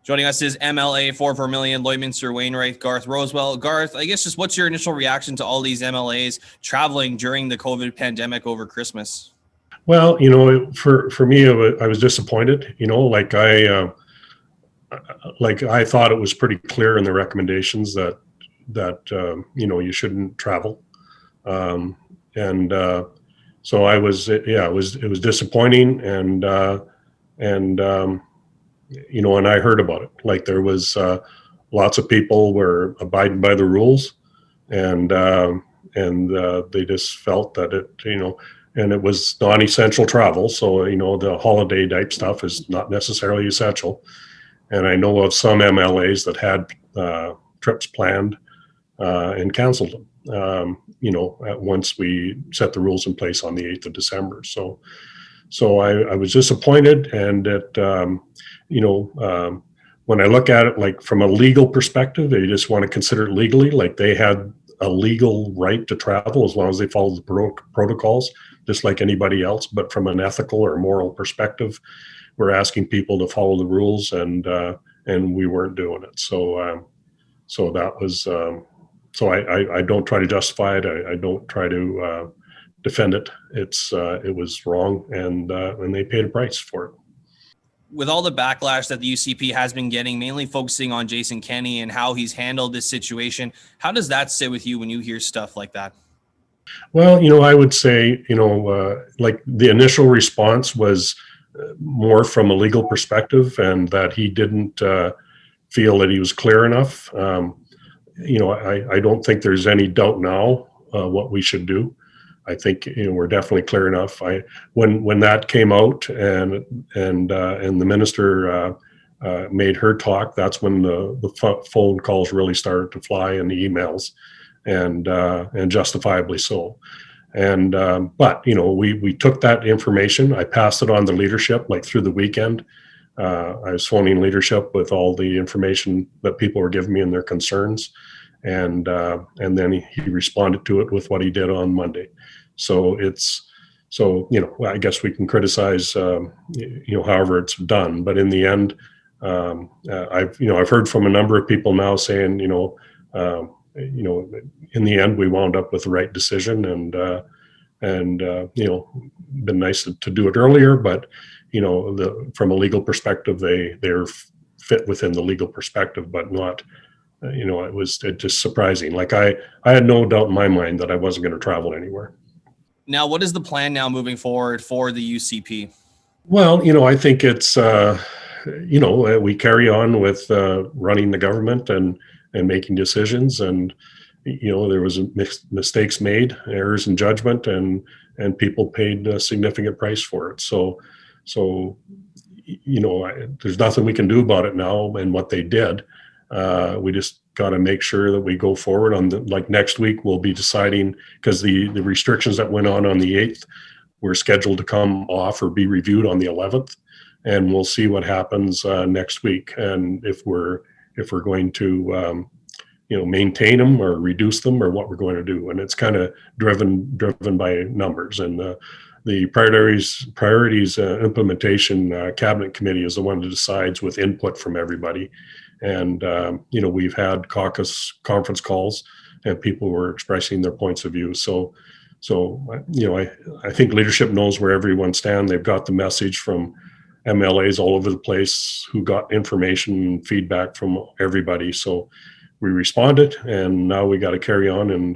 Joining us is MLA 4 Vermilion, Lloydminster Wainwright, Garth Rowswell. Garth, I guess just what's your initial reaction to all these MLAs traveling during the COVID pandemic over Christmas? Well, for me, I was disappointed. I thought it was pretty clear in the recommendations that you shouldn't travel, and so I was it was disappointing, and and I heard about it. Like there was lots of people were abiding by the rules, and they just felt that and it was non-essential travel. So the holiday type stuff is not necessarily essential. And I know of some MLAs that had trips planned and canceled them. Once we set the rules in place on the 8th of December. So I was disappointed, and when I look at it, like from a legal perspective, they just want to consider it legally, like they had a legal right to travel as long as they followed the protocols, just like anybody else. But from an ethical or moral perspective, we're asking people to follow the rules, and we weren't doing it. So that was so I don't try to justify it. I don't try to defend it. It was wrong, and they paid a price for it. With all the backlash that the UCP has been getting, mainly focusing on Jason Kenney and how he's handled this situation, how does that sit with you when you hear stuff like that? Well, I would say, like the initial response was more from a legal perspective, and that he didn't feel that he was clear enough. I don't think there's any doubt now what we should do. I think we're definitely clear enough. When that came out, and the minister made her talk, that's when the phone calls really started to fly, and the emails, and justifiably so. And but we took that information. I passed it on to leadership, like through the weekend. I was phoning leadership with all the information that people were giving me and their concerns, and then he responded to it with what he did on Monday. So I guess we can criticize however it's done, but in the end, I've heard from a number of people now saying in the end we wound up with the right decision, and been nice to do it earlier, but from a legal perspective, they're fit within the legal perspective, but not. It was just surprising. Like I had no doubt in my mind that I wasn't going to travel anywhere. Now, what is the plan now moving forward for the UCP? Well, I think it's, we carry on with running the government and making decisions. And, there was mistakes made, errors in judgment, and people paid a significant price for it. So there's nothing we can do about it now and what they did. We just got to make sure that we go forward on like next week. We'll be deciding, because the restrictions that went on the 8th were scheduled to come off or be reviewed on the 11th, and we'll see what happens next week, and if we're going to maintain them or reduce them, or what we're going to do. And it's kind of driven by numbers, and the priorities implementation cabinet committee is the one that decides with input from everybody. And we've had caucus conference calls, and people were expressing their points of view. So I think leadership knows where everyone stands. They've got the message from MLAs all over the place who got information and feedback from everybody. So we responded, and now we got to carry on and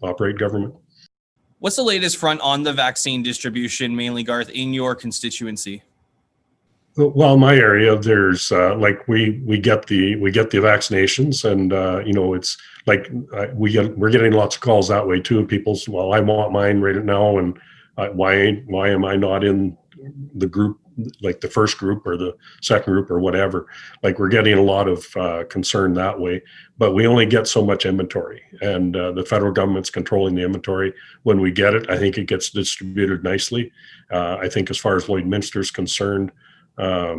operate government. What's the latest front on the vaccine distribution, mainly, Garth, in your constituency? Well, my area, there's like we get the vaccinations, and it's like we're getting lots of calls that way too. People's, well, I want mine right now, and why am I not in the group, like the first group or the second group or whatever? Like we're getting a lot of concern that way, but we only get so much inventory, and the federal government's controlling the inventory. When we get it, I think it gets distributed nicely. I think as far as Lloydminster's concerned, I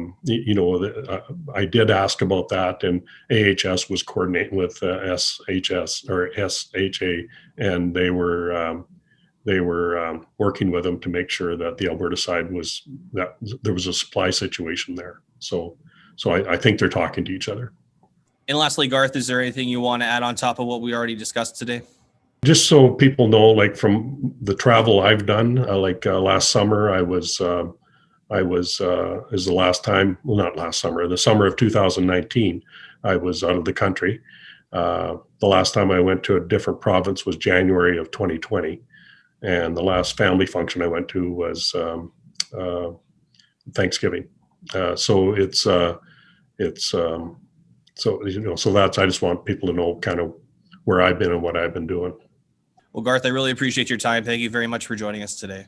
did ask about that, and AHS was coordinating with SHS or SHA, and they were working with them to make sure that the Alberta side that there was a supply situation there. So So I think they're talking to each other. And lastly, Garth, is there anything you want to add on top of what we already discussed today? Just so people know, like from the travel I've done, last summer, is the last time, well, not last summer, the summer of 2019, I was out of the country. The last time I went to a different province was January of 2020. And the last family function I went to was Thanksgiving. So that's, I just want people to know kind of where I've been and what I've been doing. Well, Garth, I really appreciate your time. Thank you very much for joining us today.